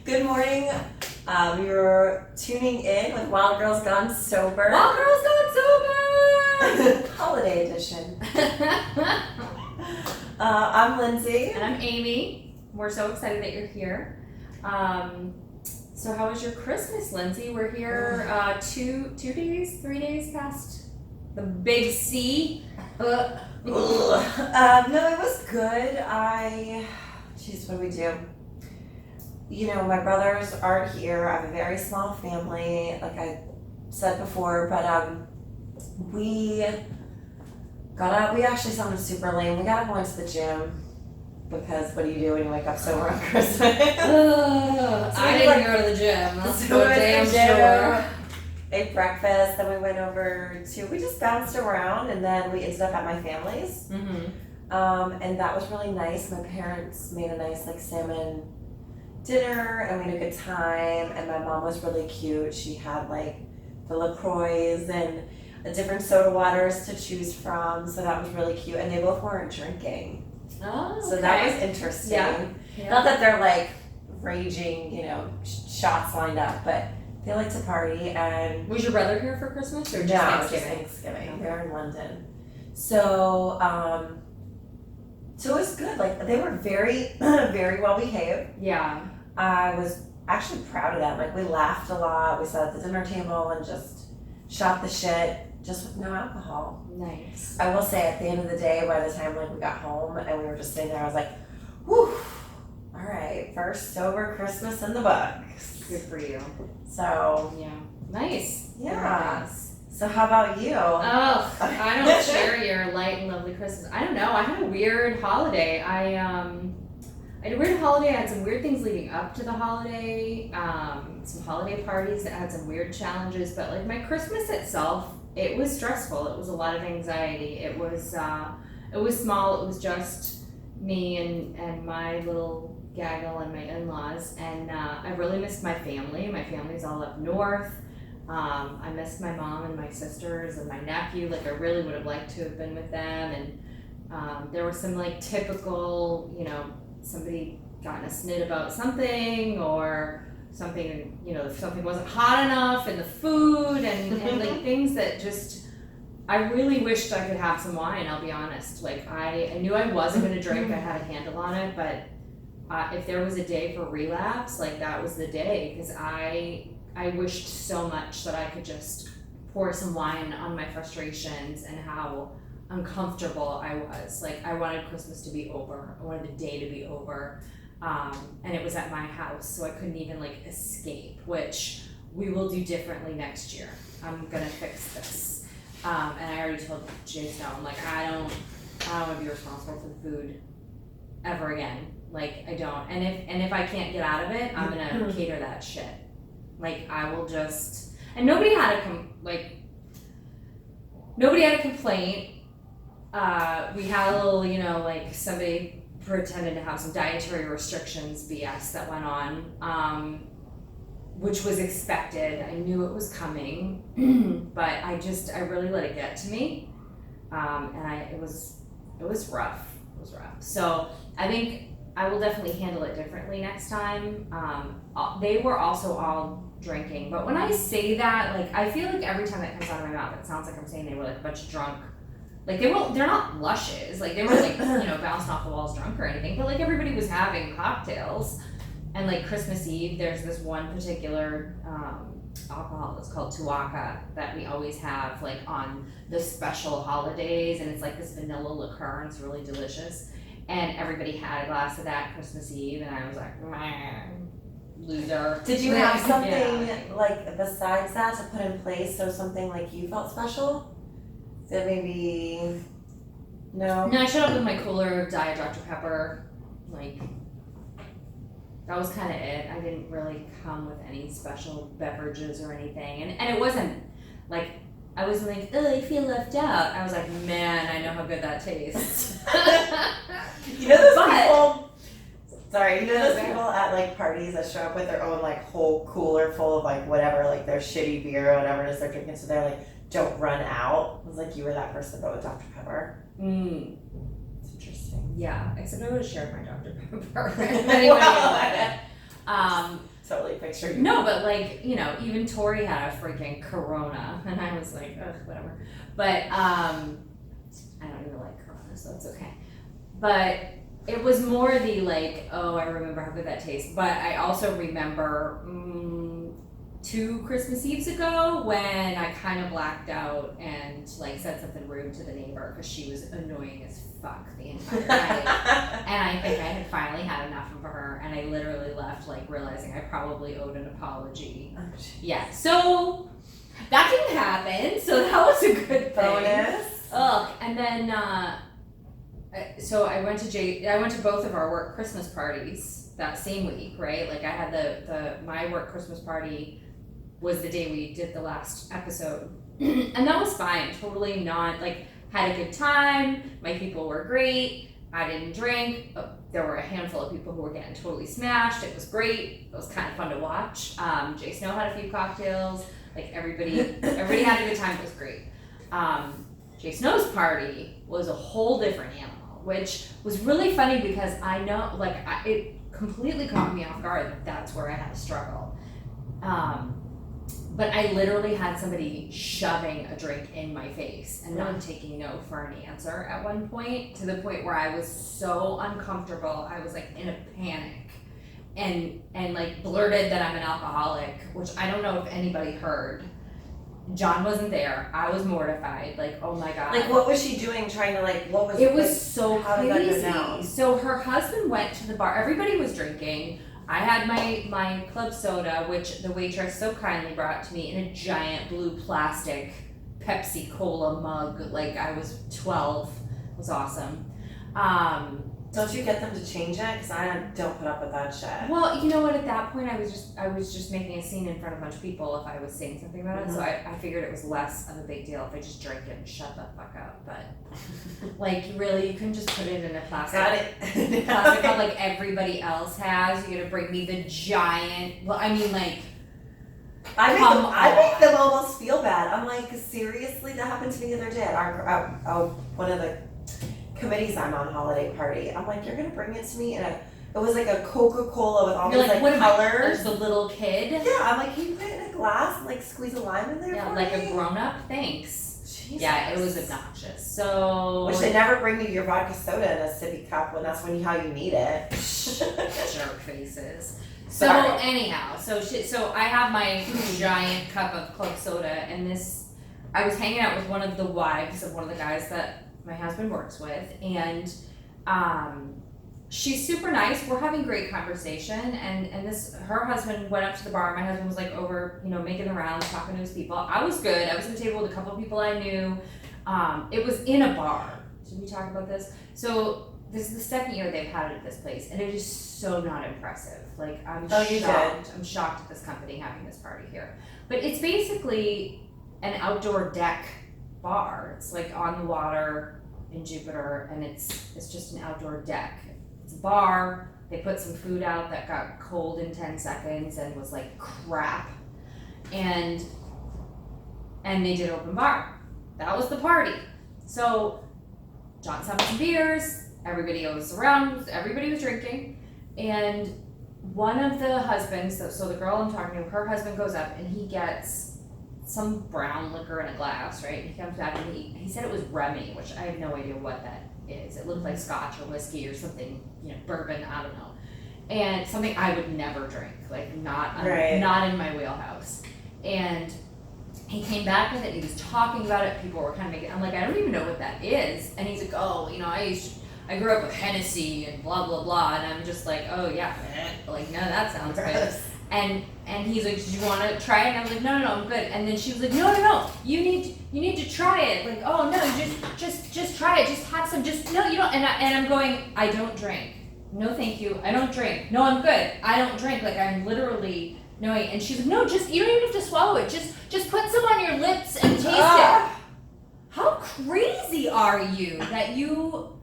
Good morning. You're tuning in with Wild Girls Gone Sober. Wild Girls Gone Sober! Holiday edition. I'm Lindsay. And I'm Amy. We're so excited that you're here. So how was your Christmas, Lindsay? We're here 3 days past the big C. No, it was good. Jeez, what do we do? You know, my brothers aren't here. I have a very small family, like I said before, but we actually sounded super lame. We got up and went to the gym because what do you do when you wake up sober on Christmas? I didn't go to the gym. That's So for damn sure. Ate breakfast, then we went over to, we just bounced around, and then we ended up at my family's. Mm-hmm. And that was really nice. My parents made a nice like salmon dinner, and we had a good time, and my mom was really cute. She had like the LaCroix and different soda waters to choose from, so that was really cute, and they both weren't drinking. Oh, okay. So that was interesting. Yeah. Not that they're like raging, shots lined up, but they like to party. And Was your brother here for Christmas or just no, Thanksgiving? just Thanksgiving. Okay. They're in London. So, so it was good. Like they were very, very well behaved. Yeah. I was actually proud of them. Like we laughed a lot. We sat at the dinner table and just shot the shit, just with no alcohol. Nice. I will say at the end of the day, by the time like we got home and we were just sitting there, I was like, whew, all right, first sober Christmas in the books. Good for you. So Yeah. Nice. yeah. Very nice. So how about you? Oh, I don't share your light and lovely Christmas. I don't know. I had a weird holiday. I had a weird holiday. I had some weird things leading up to the holiday. Some holiday parties that had some weird challenges. But like my Christmas itself, it was stressful. It was a lot of anxiety. It was small. It was just me and my little gaggle and my in-laws. And I really missed my family. My family's all up north. I missed my mom and my sisters and my nephew. Like I really would have liked to have been with them. And there was some like typical, somebody got in a snit about something or something, something wasn't hot enough in the food and like things that just, I really wished I could have some wine, I'll be honest. Like I knew I wasn't going to drink, I had a handle on it, but if there was a day for relapse, like that was the day, because I wished so much that I could just pour some wine on my frustrations and how uncomfortable I was. Like I wanted Christmas to be over. I wanted the day to be over. And it was at my house, so I couldn't even like escape, which we will do differently next year. I'm gonna fix this. And I already told Jay Snow, I'm like, I don't want to be responsible for the food ever again. Like I don't. And if I can't get out of it, I'm gonna cater that shit. Like I will just. And nobody had a complaint. We had a little, like somebody pretended to have some dietary restrictions BS that went on, which was expected. I knew it was coming, but I really let it get to me, and it was rough. It was rough. So I think I will definitely handle it differently next time. They were also all drinking, but when I say that, like I feel like every time that comes out of my mouth, it sounds like I'm saying they were like a bunch of drunk. Like they're not lushes, like they weren't like, bouncing off the walls drunk or anything, but like everybody was having cocktails. And like Christmas Eve, there's this one particular alcohol that's called Tuaca that we always have like on the special holidays, and it's like this vanilla liqueur and it's really delicious. And everybody had a glass of that Christmas Eve, and I was like, man, loser. Did you have something like besides that to put in place, so something like you felt special? That maybe no. No, I showed up with my cooler of Diet Dr. Pepper. Like that was kind of it. I didn't really come with any special beverages or anything, and it wasn't like I wasn't like, oh, I feel left out. I was like, man, I know how good that tastes. Those people. Sorry, those people at like parties that show up with their own like whole cooler full of like whatever, like their shitty beer or whatever it is they're drinking, so they're like, don't run out. It was like you were that person, but with Dr. Pepper. It's interesting. Yeah, except I would have shared my Dr. Pepper. Anyway, totally picture you. No, but like, you know, even Tori had a freaking Corona, and I was like, ugh, whatever. But I don't even like Corona, so it's okay. But it was more the like, oh, I remember how good that tastes. But I also remember 2 Christmas Eves ago when I kind of blacked out and like said something rude to the neighbor because she was annoying as fuck the entire night. And I think I had finally had enough of her, and I literally left like realizing I probably owed an apology. Yeah, so that didn't happen, so that was a good thing. Bonus. Ugh, and then so I went to both of our work Christmas parties that same week, right? Like I had my work Christmas party was the day we did the last episode. And that was fine. Totally not, like, had a good time. My people were great. I didn't drink. There were a handful of people who were getting totally smashed. It was great. It was kind of fun to watch. Jay Snow had a few cocktails. Like, everybody had a good time. It was great. Jay Snow's party was a whole different animal, which was really funny because I know, like, it completely caught me off guard that that's where I had a struggle. But I literally had somebody shoving a drink in my face and not taking no for an answer at one point, to the point where I was so uncomfortable. I was like in a panic and like blurted that I'm an alcoholic, which I don't know if anybody heard. John wasn't there. I was mortified. Like, oh my God. Like, what was she doing trying to, like, what was it? Was like, so how crazy. Did that go down? So her husband went to the bar. Everybody was drinking. I had my club soda, which the waitress so kindly brought to me in a giant blue plastic Pepsi Cola mug. Like I was 12. It was awesome. Don't you get them to change it? Because I don't put up with that shit. Well, you know what? At that point, I was just making a scene in front of a bunch of people if I was saying something about it. So I figured it was less of a big deal if I just drank it and shut the fuck up. But like, really, you couldn't just put it in a plastic. Got it. Plastic cup like everybody else has. You're gonna bring me the giant. Well, I mean, like. I make them almost feel bad. I'm like, seriously, that happened to me the other day at our one of the committees I'm on holiday party. I'm like, you're gonna bring it to me, and it was like a Coca-Cola with all these like colors. Like the little kid. Yeah, I'm like, can you put it in a glass and like squeeze a lime in there? Yeah, for like me? A grown-up. Thanks. Jesus. Yeah, it was obnoxious. So. Which they never bring you your vodka soda in a sippy cup when that's how you need it. Jerk faces. So Sorry. anyhow, so I have my giant cup of club soda, and I was hanging out with one of the wives of one of the guys that my husband works with, and she's super nice. We're having great conversation, and her husband went up to the bar. My husband was like over, making the rounds, talking to his people. I was good. I was at the table with a couple of people I knew. It was in a bar. Should we talk about this? So this is the second year they've had it at this place, and it is so not impressive. Like, I'm shocked. I'm shocked at this company having this party here. But it's basically an outdoor deck bar. It's like on the water in Jupiter, and it's just an outdoor deck. It's a bar. They put some food out that got cold in 10 seconds and was like crap. And they did open bar. That was the party. So John's having some beers. Everybody was around. Everybody was drinking. And one of the husbands, so the girl I'm talking to, her husband goes up and he gets some brown liquor in a glass, right? And he comes back and he said it was Remy, which I have no idea what that is. It looked like scotch or whiskey or something, bourbon, I don't know. And something I would never drink, like not in my wheelhouse. And he came back with it, he was talking about it, people were kind of making, I'm like, I don't even know what that is. And he's like, oh, I grew up with Hennessy and blah, blah, blah. And I'm just like, oh yeah, like, no, that sounds good. And he's like, did you want to try it? And I was like, no, I'm good. And then she was like, no, you need to try it. Like, oh no, just try it. Just have some. No, you don't. And I'm going, I don't drink. No, thank you. I don't drink. No, I'm good. I don't drink. Like, I'm literally knowing. And she's like, no, you don't even have to swallow it. Just put some on your lips and taste it. How crazy are you that you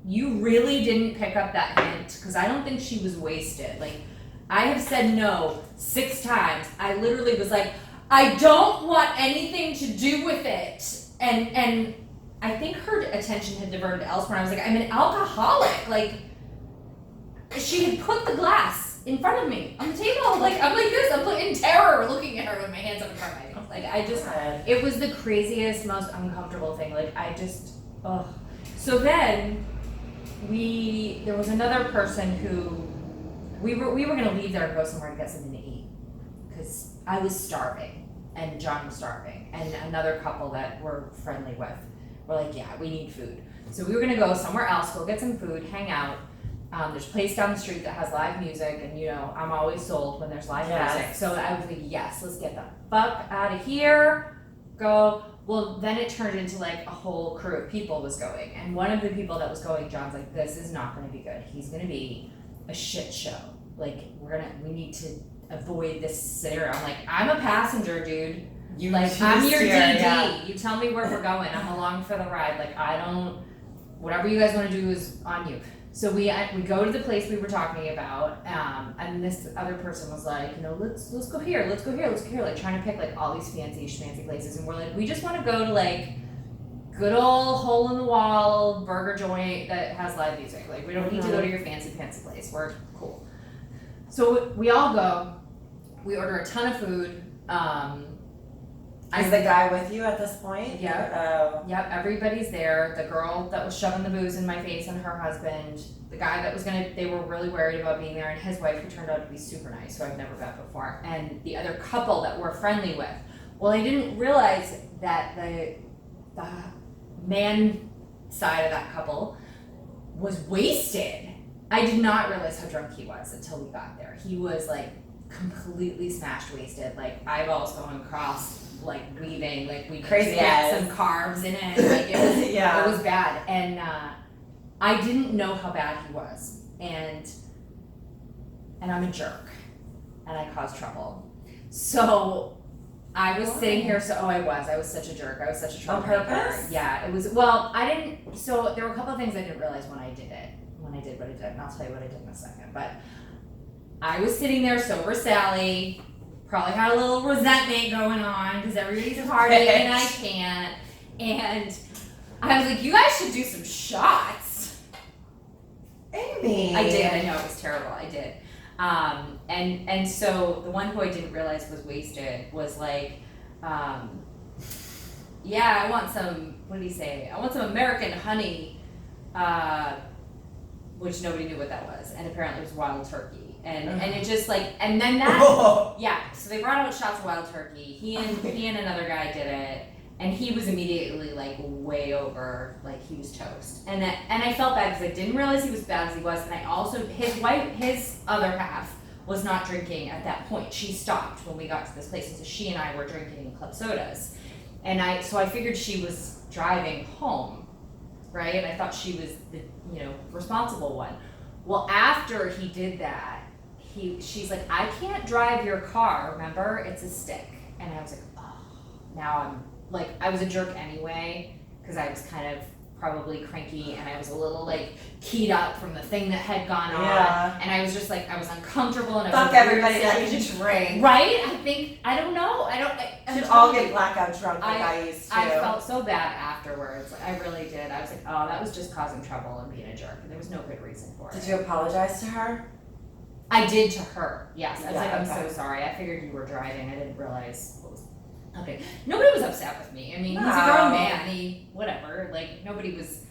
really didn't pick up that hint? Because I don't think she was wasted. Like, I have said no 6 times. I literally was like, I don't want anything to do with it. And I think her attention had diverted elsewhere. I was like, I'm an alcoholic. Like, she had put the glass in front of me on the table. Like, I'm like this. I'm in terror looking at her with my hands up in front of my face. Like, it was the craziest, most uncomfortable thing. Like, ugh. So then, there was another person who, we were going to leave there and go somewhere to get something to eat. Because I was starving, and John was starving. And another couple that we're friendly with were like, yeah, we need food. So we were going to go somewhere else, go get some food, hang out. There's a place down the street that has live music, and I'm always sold when there's live music. So I was like, yes, let's get the fuck out of here, go. Well, then it turned into like a whole crew of people was going, and one of the people that was going, John's like, this is not going to be good. He's going to be a shit show. Like, we need to avoid this scenario. I'm like, I'm a passenger, dude. I'm your DD. Yeah. You tell me where we're going. I'm along for the ride. Like, whatever you guys want to do is on you. So we go to the place we were talking about, and this other person was like, let's go here, let's go here, like trying to pick like all these fancy places, and we're like, we just want to go to like good old hole in the wall burger joint that has live music. Like, we don't need to go to your fancy place. We're cool. So we all go. We order a ton of food. Is the guy with you at this point? Yeah. Yep, everybody's there. The girl that was shoving the booze in my face and her husband. The guy that was they were really worried about being there, and his wife, who turned out to be super nice, who I've never met before. And the other couple that we're friendly with. Well, I didn't realize that the man side of that couple was wasted. I did not realize how drunk he was until we got there. He was like completely smashed wasted, like eyeballs going across, like weaving, like we crazy get some carbs in it. Like it was, yeah. It was bad, and I didn't know how bad he was, and I'm a jerk, and I caused trouble. So I was sitting here. I was such a jerk. I was such a troublemaker. On purpose? Yeah, it was. Well, I didn't. So there were a couple of things I didn't realize when I did what I did, and I'll tell you what I did in a second. But I was sitting there, sober Sally, probably had a little resentment going on because everybody's partying and I can't. And I was like, you guys should do some shots. Amy. I did. I know, it was terrible. I did. And so the one who I didn't realize was wasted was like, yeah, I want some, what did he say? I want some American honey, which nobody knew what that was. And apparently it was wild turkey. And it just like, and then that, yeah. So they brought out shots of wild turkey. He and another guy did it, and he was immediately like way over, like he was toast. And I felt bad because I didn't realize he was bad as he was. And I also, his other half was not drinking at that point. She stopped when we got to this place, and so she and I were drinking club sodas. And so I figured she was driving home, right? And I thought she was the responsible one. Well, after he did that, she's like, I can't drive your car, remember? It's a stick. And I was like, oh, now I'm like, I was a jerk anyway, because I was kind of probably cranky, and I was a little like keyed up from the thing that had gone on. And I was just like, I was uncomfortable, and I was everybody that you drink. Right? I don't know. Should all get blackout drunk like I used to. I felt so bad afterwards. I really did. I was like, oh, that was just causing trouble and being a jerk, and there was no good reason for it. Did you apologize to her? I did to her, yes. I was like, I'm so sorry. I figured you were driving. I didn't realize what was happening. Nobody was upset with me. I mean, he's a grown man. Whatever. Like, nobody was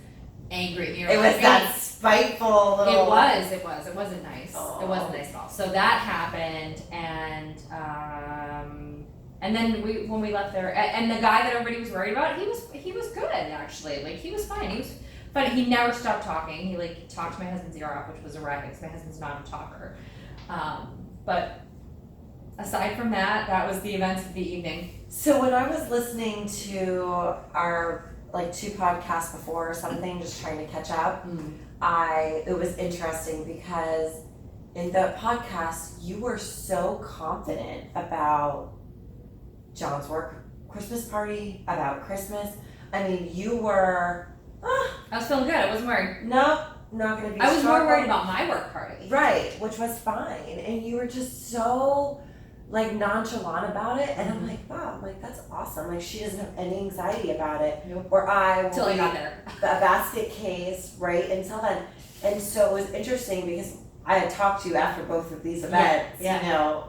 angry at me. It was that spiteful little... It was. It wasn't nice. Oh. It wasn't nice at all. So that happened, and then when we left there, and the guy that everybody was worried about, he was good, actually. Like, he was fine. He was... But he never stopped talking. He like talked my husband's ear off, which was a riot because my husband's not a talker. But aside from that, that was the events of the evening. So when I was listening to our like 2 podcasts before or something, just trying to catch up, it was interesting because in the podcast you were so confident about John's work Christmas party, about Christmas. I mean, you were. I was feeling good. I wasn't worried. No, not going to be. I was more worried about my work party. Right, which was fine. And you were just so like nonchalant about it. And I'm like, wow, like that's awesome. Like she doesn't have any anxiety about it. Nope. Or Until I got there. A basket case, right? Until then. And so it was interesting because I had talked to you after both of these events, Yeah. you know,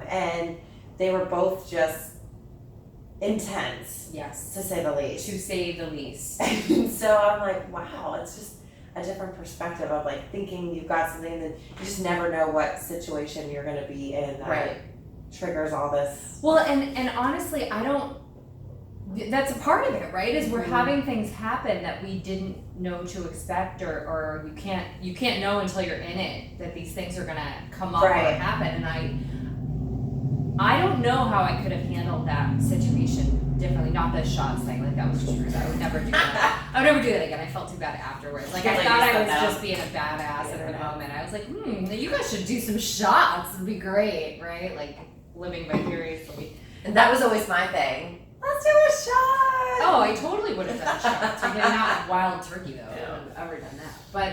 and they were both just intense, Yes. to say the least. To say the least. And so I'm like, wow, it's just a different perspective of like thinking you've got something and then you just never know what situation you're going to be in that triggers all this. Well, and honestly, that's a part of it, right? Is we're having things happen that we didn't know to expect, or you can't know until you're in it that these things are gonna come up or happen. And I don't know how I could have handled that situation differently. Not the shots thing, like that was just rude. I would never do that. I would never do that again. I felt too bad afterwards. Like I thought I was just being a badass in the moment. I was like, you guys should do some shots. It'd be great, right? Like living vicariously. And that was always my thing. Let's do a shot. Oh, I totally would have done shots. Like, not wild turkey though. I wouldn't have ever done that. But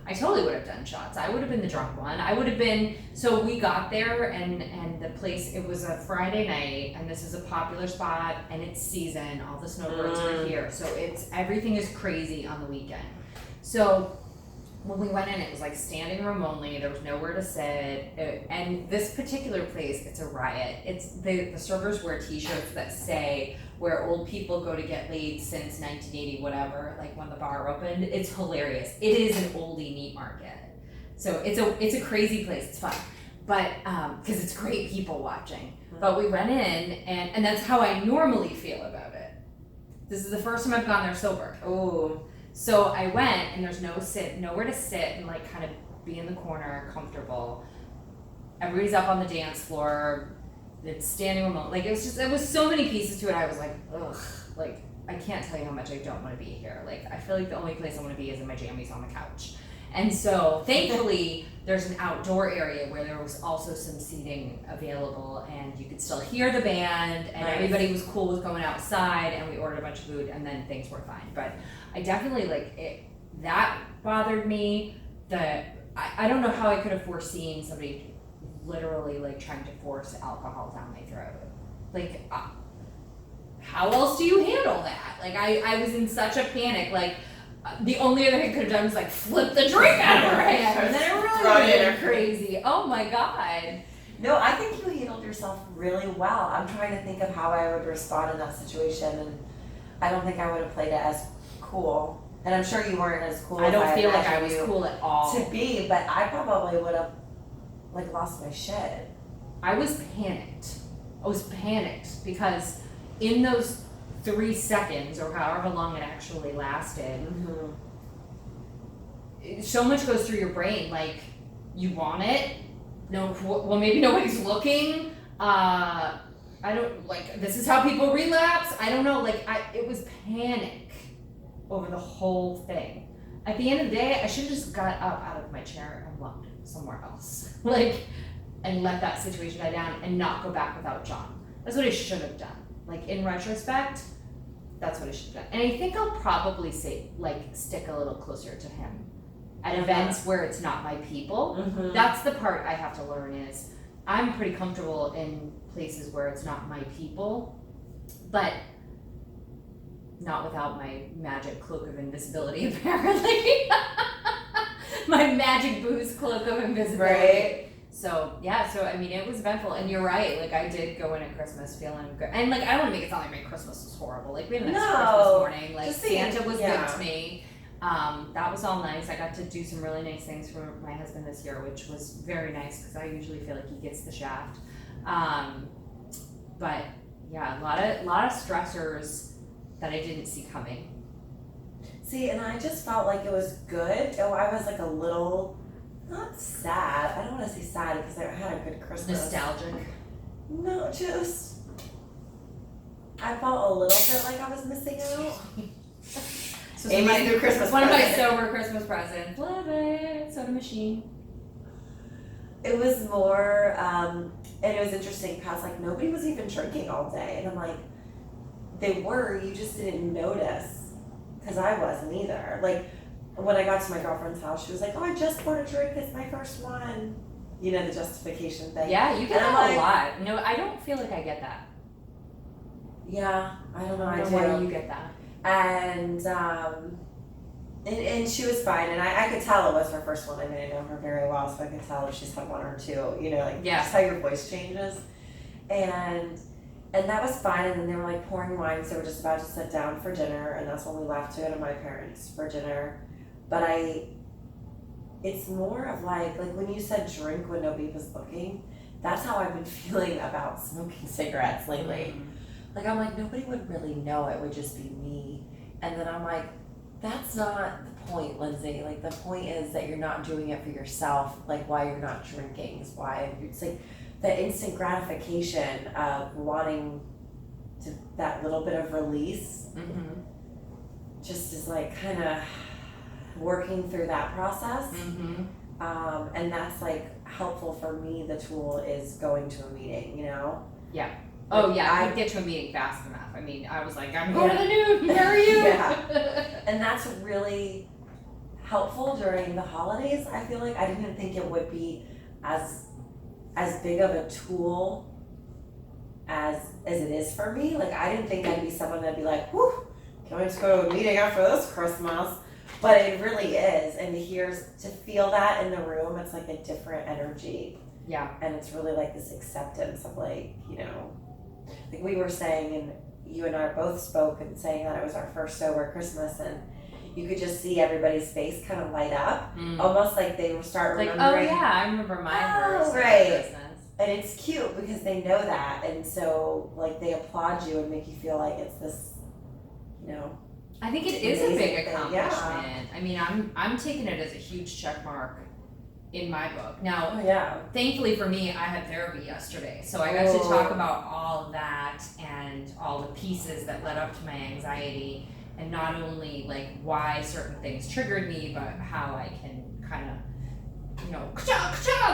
I totally would have done shots. I would have been the drunk one. I would have been. So we got there and the place. It was a Friday night, and this is a popular spot, and it's season. All the snowbirds are here, so everything is crazy on the weekend. So when we went in, it was like standing room only. There was nowhere to sit, and this particular place, it's a riot. It's the servers wear T-shirts that say where old people go to get laid since 1980, whatever. Like when the bar opened, it's hilarious. It is an oldie meat market, so it's a crazy place. It's fun, but because it's great people watching. But we went in, and that's how I normally feel about it. This is the first time I've gone there sober. Ooh. So I went, and there's nowhere to sit and like kind of be in the corner, comfortable. Everybody's up on the dance floor. It's standing room only. Like it was so many pieces to it. I was like, ugh, like I can't tell you how much I don't want to be here. Like I feel like the only place I want to be is in my jammies on the couch. And so thankfully there's an outdoor area where there was also some seating available, and you could still hear the band, and everybody was cool with going outside, and we ordered a bunch of food, and then things were fine. But I definitely that bothered me. I don't know how I could have foreseen somebody literally like trying to force alcohol down my throat. Like how else do you handle that? Like I was in such a panic. Like the only other thing I could have done was like flip the drink out of her hand, and then it really made crazy. Oh my god. No, I think you handled yourself really well. I'm trying to think of how I would respond in that situation, and I don't think I would have played it as cool. And I'm sure you weren't as cool. I don't feel like I was cool at all to be, but I probably would have like lost my shit. I was panicked. Because in those 3 seconds or however long it actually lasted, so much goes through your brain. Like you want it. No, well maybe nobody's looking. I don't like. This is how people relapse. I don't know. Like it was panic over the whole thing. At the end of the day, I should have just got up out of my chair and walked somewhere else. Like, and let that situation die down and not go back without John. That's what I should have done. Like in retrospect, that's what I should have done. And I think I'll probably stick a little closer to him at events where it's not my people. That's the part I have to learn is I'm pretty comfortable in places where it's not my people, but not without my magic cloak of invisibility, apparently. My magic booze cloak of invisibility. Right. So I mean it was eventful, and you're right, like I did go in at Christmas feeling good. And like I don't want to make it sound like my Christmas was horrible. Like we had a nice Christmas morning. Like Santa was good to me. That was all nice. I got to do some really nice things for my husband this year, which was very nice because I usually feel like he gets the shaft. But yeah, a lot of stressors that I didn't see coming. See, and I just felt like it was good. Oh, I was like a little, not sad. I don't want to say sad because I had a good Christmas. Nostalgic. No, just I felt a little bit like I was missing out. So Amy's new Christmas one of my present. sober Christmas presents. Love it. Soda machine. It was more, and it was interesting because like nobody was even drinking all day, and I'm like, they were, you just didn't notice, because I wasn't either. Like when I got to my girlfriend's house, she was like, "Oh, I just poured a drink. It's my first one." You know, the justification thing. Yeah, you get And that a lot. No, I don't feel like I get that. Yeah, I don't know. I do. Why do you get that? And And she was fine, and I could tell it was her first one. I mean, I know her very well, so I could tell if she's had one or two, you know, like just how your voice changes. And that was fine, and then they were like pouring wine, so we're just about to sit down for dinner, and that's when we left to go to my parents for dinner. But it's more of like when you said drink when nobody was looking, that's how I've been feeling about smoking cigarettes lately. Like, I'm like, nobody would really know, it would just be me. And then I'm like, that's not the point, Lindsay. Like, the point is that you're not doing it for yourself. Like, why you're not drinking is why. It's like the instant gratification of wanting to, that little bit of release, just is like kind of working through that process. And that's like helpful for me. The tool is going to a meeting, you know? Yeah. Oh yeah, I could get to a meeting fast enough. I mean, I was like, I'm going to the noon, where are you? And that's really helpful during the holidays. I feel like I didn't think it would be as big of a tool as it is for me. Like, I didn't think I'd be someone that'd be like, whew, can't wait to go to a meeting after this Christmas. But it really is, and to feel that in the room, it's like a different energy. Yeah. And it's really like this acceptance of like, you know, like we were saying, and you and I both spoke and saying that it was our first sober Christmas, and you could just see everybody's face kind of light up, almost like they would start remembering. Like, oh yeah, I remember my first Christmas. And it's cute because they know that, and so like they applaud you and make you feel like it's this, you know. I think it is a big accomplishment. Yeah. I mean, I'm taking it as a huge check mark in my book. Now, thankfully for me, I had therapy yesterday, so I got to talk about all of that and all the pieces that led up to my anxiety, and not only like why certain things triggered me, but how I can kind of, you know,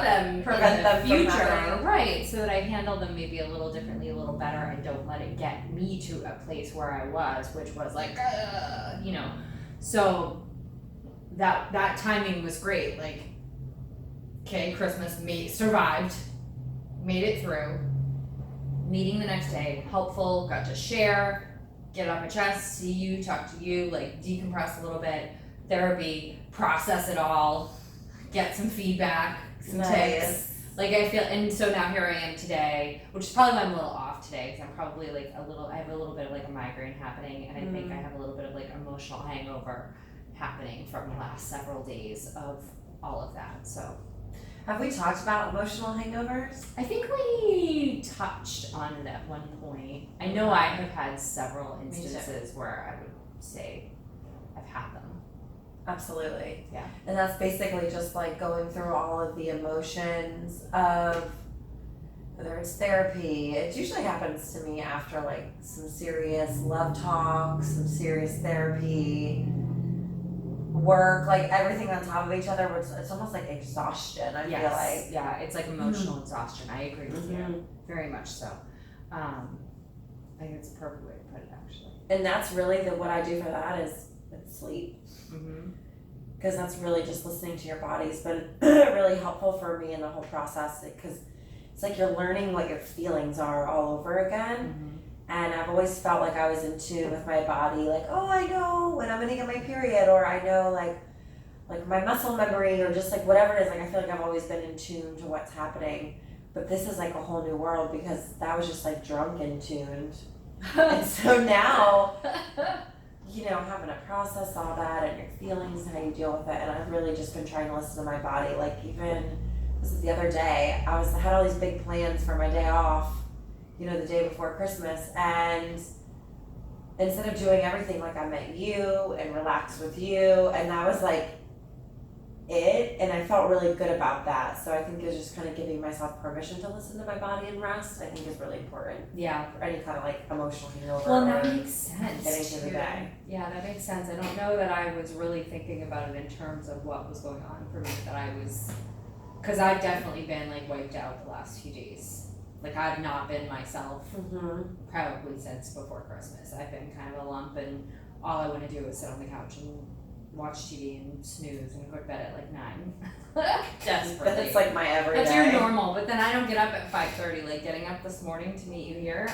them prevent them in the future, from happening. right? So that I handle them maybe a little differently, a little better, and don't let it get me to a place where I was, which was like, you know. So that timing was great. Like, okay, Christmas survived, made it through. Meeting the next day, helpful, got to share, get it off my chest, see you, talk to you, like decompress a little bit, therapy, process it all, get some feedback, some tips. Like I feel, and so now here I am today, which is probably why I'm a little off today, because I'm probably like I have a little bit of like a migraine happening, and I think I have a little bit of like emotional hangover happening from the last several days of all of that, so. Have we talked about emotional hangovers? I think we touched on it at one point. I know I have had several instances where I would say I've had them. Absolutely. Yeah. And that's basically just like going through all of the emotions of whether it's therapy. It usually happens to me after like some serious love talk, some serious therapy, work, like everything on top of each other, which it's almost like exhaustion, I feel like. Yeah, it's like emotional exhaustion. I agree with you. Very much so. I think it's a perfect way to put it, actually. And that's really what I do for that is sleep. Because that's really just listening to your bodies, but really helpful for me in the whole process, because it's like you're learning what your feelings are all over again. And I've always felt like I was in tune with my body, like, oh, I know when I'm gonna get my period, or I know like my muscle memory, or just like whatever it is. Like, I feel like I've always been in tune to what's happening, but this is like a whole new world, because that was just like drunk and tuned. And so now, you know, having to process all that and your feelings and how you deal with it, and I've really just been trying to listen to my body. Like, even this is the other day, I had all these big plans for my day off, you know, the day before Christmas, and instead of doing everything, like I met you and relaxed with you, and that was like it, and I felt really good about that. So I think it's just kind of giving myself permission to listen to my body and rest, I think is really important. Yeah. For any kind of like emotional hangover. Well, that makes sense. Getting through the day. Yeah, that makes sense. I don't know that I was really thinking about it in terms of what was going on for me, that I was, because I've definitely been like wiped out the last few days. Like, I've not been myself probably since before Christmas. I've been kind of a lump, and all I want to do is sit on the couch and watch TV and snooze and go to bed at like 9. Desperately. That's like my everyday. That's your normal, but then I don't get up at 5:30. Like, getting up this morning to meet you here,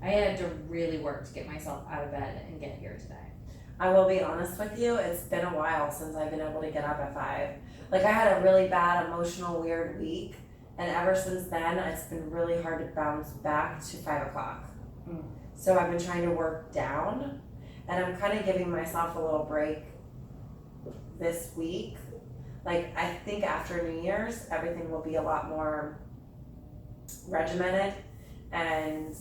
I had to really work to get myself out of bed and get here today. I will be honest with you, it's been a while since I've been able to get up at 5. Like I had a really bad emotional weird week, and ever since then it's been really hard to bounce back to 5 o'clock. So I've been trying to work down, and I'm kind of giving myself a little break this week. Like I think after New Year's everything will be a lot more regimented and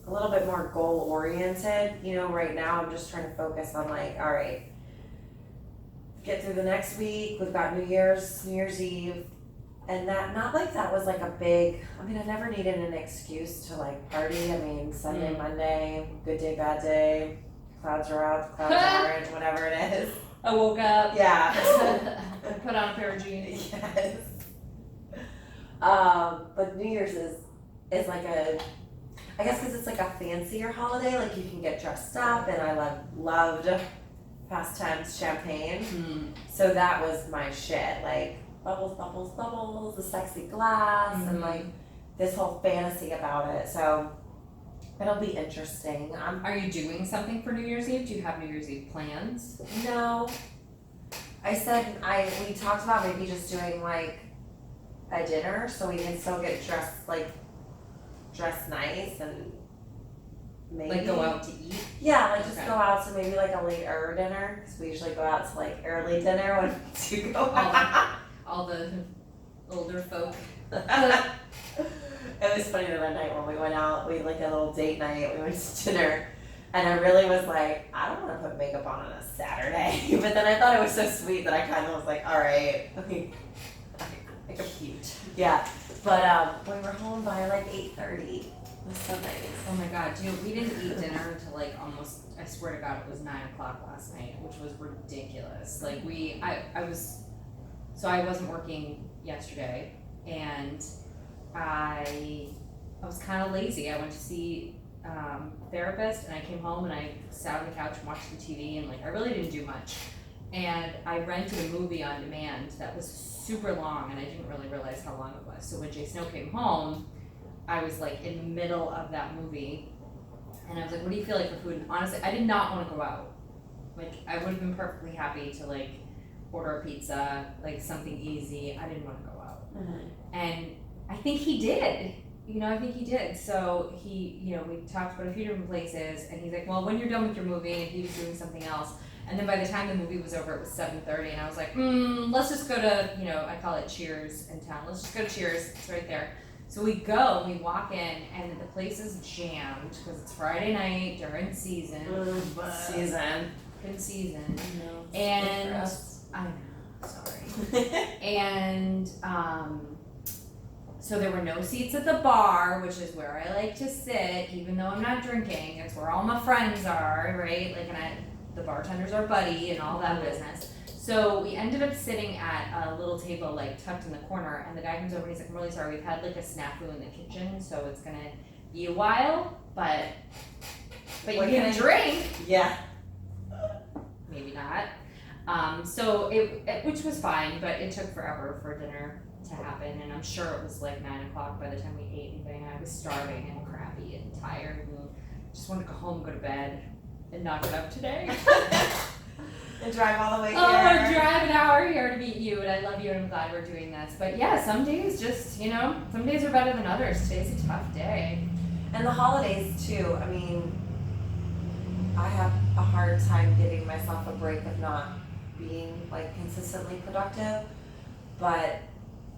a little bit more goal oriented. You know, right now I'm just trying to focus on like, all right, get through the next week. We've got New Year's Eve, and that not like that was like a big. I mean, I never needed an excuse to like party. I mean, Sunday, Monday, good day, bad day, clouds are out, clouds are orange, whatever it is. I woke up. Yeah. Put on a pair of jeans. Yes. But New Year's is like I guess because it's like a fancier holiday, like you can get dressed up, and I loved past tense champagne. So that was my shit, like bubbles, bubbles, bubbles, the sexy glass, and like this whole fantasy about it. So it'll be interesting. Are you doing something for New Year's Eve? Do you have New Year's Eve plans? No. I said we talked about maybe just doing like a dinner so we can still get dressed nice and maybe Like go out to eat? Yeah, like just go out to maybe like a later dinner, because we usually go out to like early dinner when we do go out. All the older folk. It was funny the other night when we went out, we had like a little date night, we went to dinner, and I really was like, I don't want to put makeup on a Saturday. But then I thought it was so sweet that I kind of was like, all right, like a cute. Yeah, but we were home by like 8:30. It was so nice. Oh my god, we didn't eat dinner until like almost, I swear to god, it was 9 o'clock last night, which was ridiculous. Like I wasn't working yesterday, and I was kind of lazy. I went to see a therapist, and I came home and I sat on the couch and watched some TV, and like I really didn't do much. And I rented a movie on demand that was super long, and I didn't really realize how long it was. So when Jay Snow came home, I was like in the middle of that movie, and I was like, what do you feel like for food? And honestly, I did not want to go out. Like I would have been perfectly happy to like order a pizza, like something easy. I didn't want to go out. And I think he did. I think he did. So we talked about a few different places, and he's like, well, when you're done with your movie, and he was doing something else. And then by the time the movie was over, it was 7:30, and I was like, let's just go to, I call it Cheers in town. Let's just go to Cheers. It's right there. So we go, we walk in, and the place is jammed because it's Friday night during season. Good season. And I know, sorry. And so there were no seats at the bar, which is where I like to sit, even though I'm not drinking. It's where all my friends are, right? Like, the bartenders are buddy and all that business. So we ended up sitting at a little table, like tucked in the corner, and the guy comes over and he's like, I'm really sorry, we've had like a snafu in the kitchen, so it's gonna be a while, but you can drink. Yeah. Maybe not. So it which was fine, but it took forever for dinner to happen, and I'm sure it was like 9 o'clock by the time we ate anything. I was starving and crappy and tired and just wanted to go home, go to bed, and not get up today. And drive all the way here. Oh, drive an hour here to meet you, and I love you, and I'm glad we're doing this. But yeah, some days just, some days are better than others. Today's a tough day. And the holidays too. I mean, I have a hard time giving myself a break of not being like consistently productive, but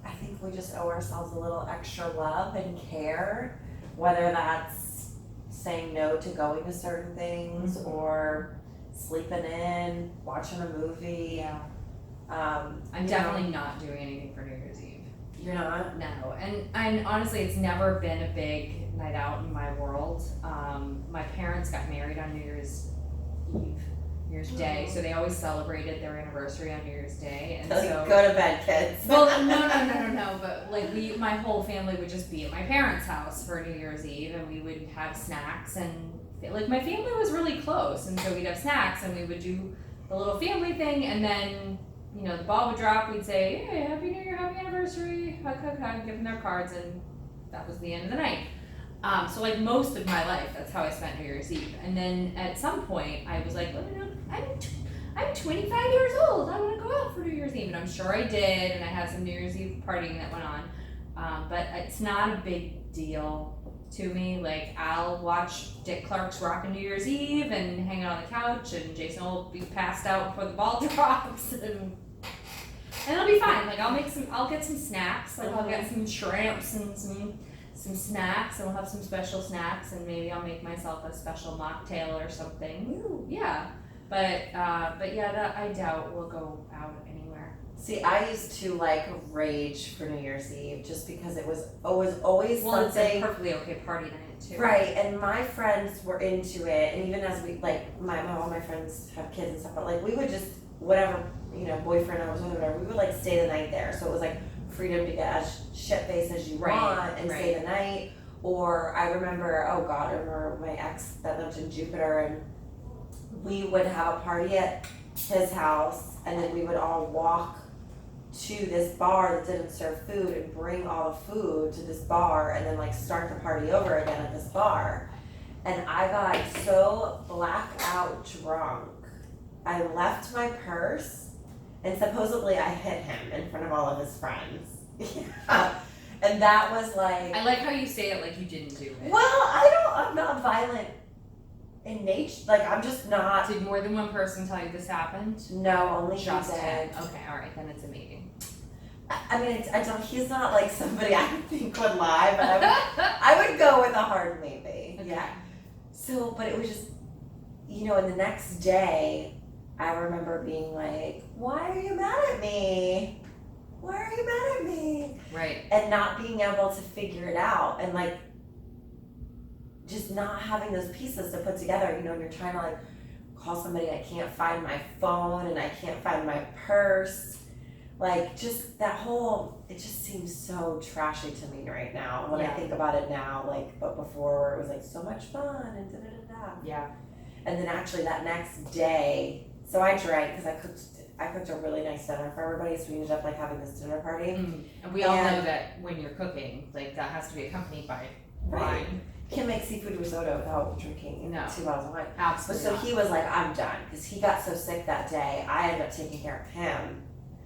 I think we just owe ourselves a little extra love and care, whether that's saying no to going to certain things or sleeping in, watching a movie. Yeah. I'm definitely not doing anything for New Year's Eve. You're not? No, and honestly, it's never been a big night out in my world. My parents got married on New Year's Eve, New Year's Day, so they always celebrated their anniversary on New Year's Day, and so go to bed, kids. Well, no. But like my whole family would just be at my parents' house for New Year's Eve, and we would have snacks, and like my family was really close, and so we'd have snacks, and we would do the little family thing, and then the ball would drop. We'd say, "Hey, Happy New Year, Happy Anniversary," hug, give them their cards, and that was the end of the night. So like most of my life, that's how I spent New Year's Eve. And then at some point, I was like, well, you know, I'm 25 years old. I want to go out for New Year's Eve, and I'm sure I did. And I had some New Year's Eve partying that went on, but it's not a big deal to me. Like, I'll watch Dick Clark's Rockin' New Year's Eve and hang out on the couch, and Jason will be passed out before the ball drops, and it'll be fine. Like, I'll get some snacks. Like, I'll get some shrimps and some snacks, and we'll have some special snacks, and maybe I'll make myself a special mocktail or something. Ooh. Yeah, but yeah, I doubt we'll go out anywhere. See, I used to like rage for New Year's Eve just because it was always Well, something. it's a perfectly okay party night too. Right, and my friends were into it, and even as we, like, all my friends have kids and stuff, but like, we would just, whatever, you know, boyfriend I was with or whatever, we would like stay the night there, so it was like freedom to get as shit-faced as you want and stay the night. Or I remember my ex that lived in Jupiter, and we would have a party at his house, and then we would all walk to this bar that didn't serve food and bring all the food to this bar, and then like start the party over again at this bar. And I got so blackout drunk, I left my purse, and supposedly I hit him in front of all of his friends. Yeah. And that was like, I like how you say it like you didn't do it. well, I'm not violent in nature. Like, I'm just not. Did more than one person tell you this happened? No, only he Just did. him. Okay, all right, then it's a maybe. I mean, he's not like somebody I think would lie, but I would go with a hard maybe. Okay. Yeah. So, but it was just, you know, and the next day, I remember being like, why are you mad at me? Why are you mad at me? Right. And not being able to figure it out, and like, just not having those pieces to put together, you know, and you're trying to like call somebody, I can't find my phone and I can't find my purse. Like, just that whole, it just seems so trashy to me right now when I think about it now, like, but before where it was like so much fun and da-da-da-da. Yeah. And then actually that next day, so I drank because I cooked a really nice dinner for everybody, so we ended up like having this dinner party. And we all know that when you're cooking, like, that has to be accompanied by wine. Can't make seafood risotto without drinking 2 bottles of wine. Absolutely. So he was like, I'm done, because he got so sick that day. I ended up taking care of him,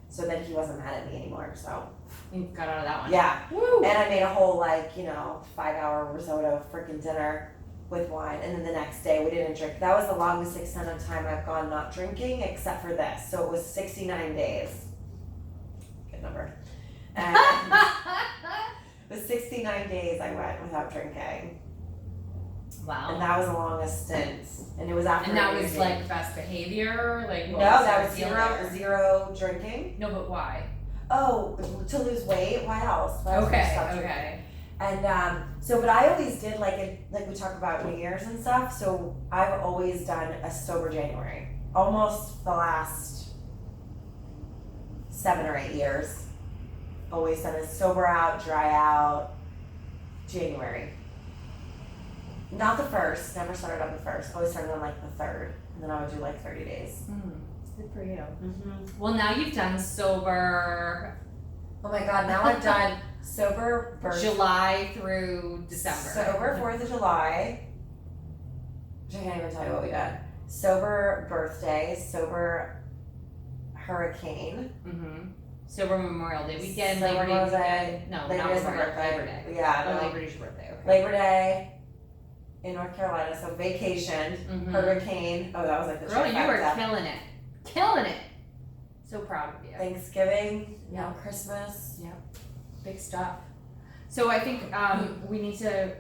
so then he wasn't mad at me anymore. So you got out of that one. yeah. Woo. And I made a whole 5-hour risotto freaking dinner with wine, and then the next day we didn't drink. That was the longest extent of time I've gone not drinking, except for this. So it was 69 days. Good number. And it was 69 days I went without drinking. Wow. And that was the longest stint. And it was after. And that was like best behavior? Like, No, what was that the was deal there? zero drinking. No, but why? Oh, to lose weight? Why else? Why else would you stop drinking? Okay. And but I always did like we talk about New Year's and stuff. So I've always done a sober January, almost the last 7 or 8 years. Always done a sober out, dry out, January. Not the first. Never started on the first. Always started on like the 3rd, and then I would do like 30 days. Good for you. Mm-hmm. Well, now you've done sober. Oh my God! Now I've done sober birthday. July through December. Sober 4th of July. Which I can't even tell you what we did. Sober birthday. Sober hurricane. Mm-hmm. Sober Memorial Day weekend. Sober Labor Day Mosaic. weekend. No, Labor not Day's my Memorial. birthday. Labor Day. Yeah. Oh, No. Labor Day's your birthday. Okay. Labor Day in North Carolina. So vacationed. Mm-hmm. Hurricane. Oh, that was like the Girl, you were trifecta. killing it. Killing it. So proud of you. Thanksgiving. Yeah. Christmas. Yeah. Big stuff. So I think we need to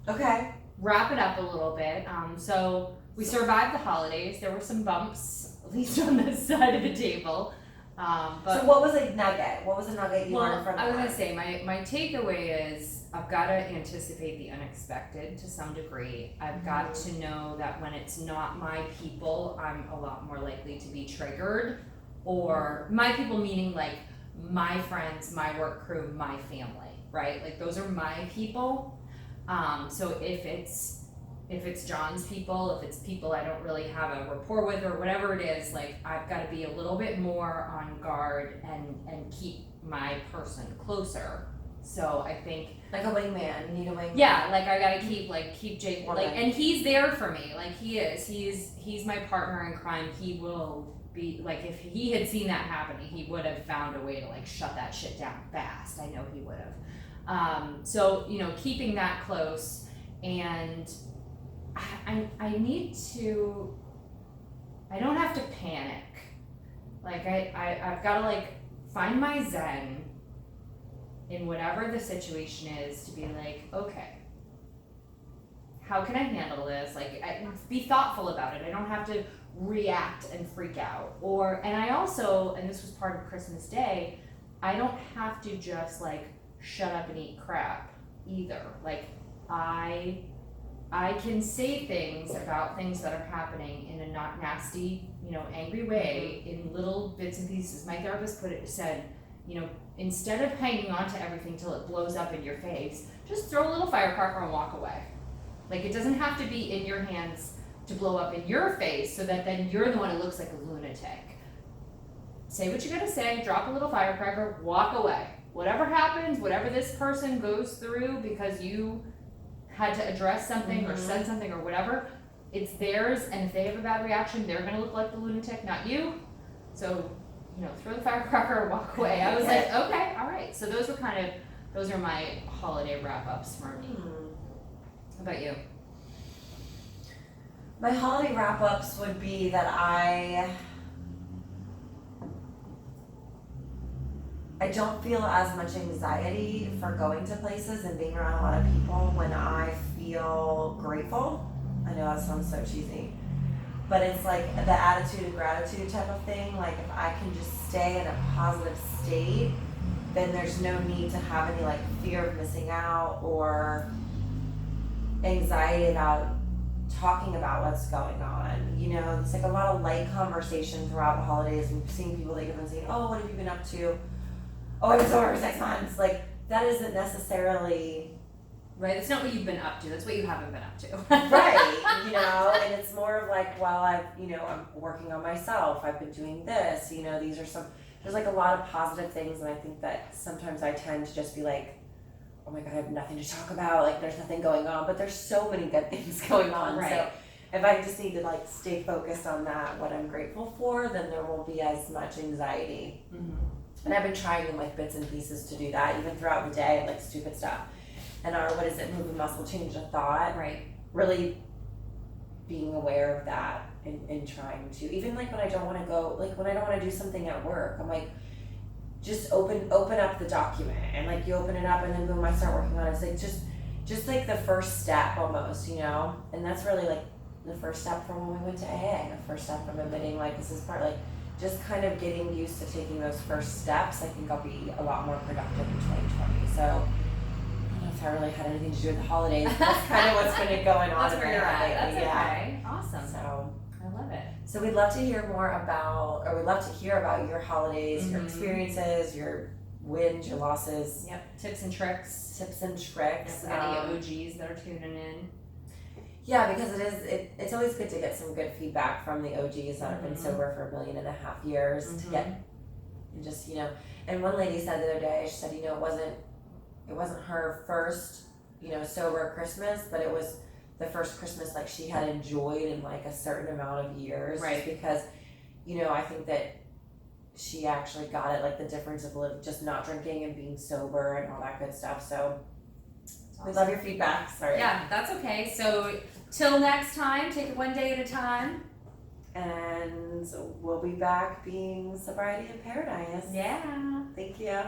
Okay. wrap it up a little bit. So we survived the holidays. There were some bumps, at least on this side of the table. But So what was a nugget? What was a nugget you learned from I was that? gonna say my takeaway is I've got to anticipate the unexpected to some degree. I've got to know that when it's not my people, I'm a lot more likely to be triggered. Or my people meaning like my friends, my work crew, my family, right? Like those are my people. So if it's John's people, if it's people I don't really have a rapport with or whatever it is, like I've got to be a little bit more on guard and keep my person closer So I think Like a wingman. You need a wingman. yeah, like I gotta keep Jake Or like, like- and he's there for me. Like he's my partner in crime. He will be like, if he had seen that happening, he would have found a way to like shut that shit down fast. I know he would have. So keeping that close, and I need to. I don't have to panic. Like I've got to like find my zen in whatever the situation is, to be like, okay, how can I handle this? Like, be thoughtful about it. I don't have to react and freak out. And I also, and this was part of Christmas Day, I don't have to just like shut up and eat crap either. Like, I can say things about things that are happening in a not nasty, angry way, in little bits and pieces. My therapist said, instead of hanging on to everything till it blows up in your face, just throw a little firecracker and walk away. Like, it doesn't have to be in your hands to blow up in your face so that then you're the one who looks like a lunatic. Say what you gotta say, drop a little firecracker, walk away. Whatever happens, whatever this person goes through because you had to address something or said something or whatever, it's theirs, and if they have a bad reaction, they're gonna look like the lunatic, not you. So, throw the firecracker and walk away. I was like, okay, all right. So those are my holiday wrap-ups for me. How about you? My holiday wrap-ups would be that I don't feel as much anxiety for going to places and being around a lot of people when I feel grateful. I know that sounds so cheesy, but it's like the attitude and gratitude type of thing. Like, if I can just stay in a positive state, then there's no need to have any like fear of missing out or anxiety about talking about what's going on. It's like a lot of light conversation throughout the holidays, and seeing people like even saying, oh, what have you been up to? Oh, I was over for 6 months. Like, that isn't necessarily right. That's not what you've been up to. That's what you haven't been up to. right. And it's more of like, well, I'm working on myself. I've been doing this. These are there's like a lot of positive things, and I think that sometimes I tend to just be like, oh my God, I have nothing to talk about. Like, there's nothing going on, but there's so many good things going on. Right. So if I just need to like stay focused on that, what I'm grateful for, then there won't be as much anxiety. And I've been trying in like bits and pieces to do that, even throughout the day, like stupid stuff. And move a muscle, change a thought. Right. Really being aware of that and trying to, even like when I don't want to go, like when I don't want to do something at work, I'm like, just open up the document, and like you open it up and then boom, I start working on it. It's like just like the first step almost, and that's really like the first step from when we went to AA, the first step from admitting like this is part, like just kind of getting used to taking those first steps. I think I'll be a lot more productive in 2020. So I don't know if I really had anything to do with the holidays. That's kind of what's been going on. That's where you're at. lately. That's okay. Awesome. So I love it. So we'd love to hear more about, or we'd love to hear about your holidays, your experiences, your wins, your losses. Yep. Tips and tricks. Tips and tricks. If any OGs that are tuning in. Yeah, because it's always good to get some good feedback from the OGs that have been sober for 1.5 years to get, and just, and one lady said the other day, she said, it wasn't her first, sober Christmas, but it was the first Christmas like she had enjoyed in like a certain amount of years. Right. Just because, I think that she actually got it, like the difference of just not drinking and being sober and all that good stuff. So we love your feedback. Sorry. Yeah, that's okay. So till next time, take it one day at a time. And we'll be back being Sobriety in Paradise. Yeah. Thank you.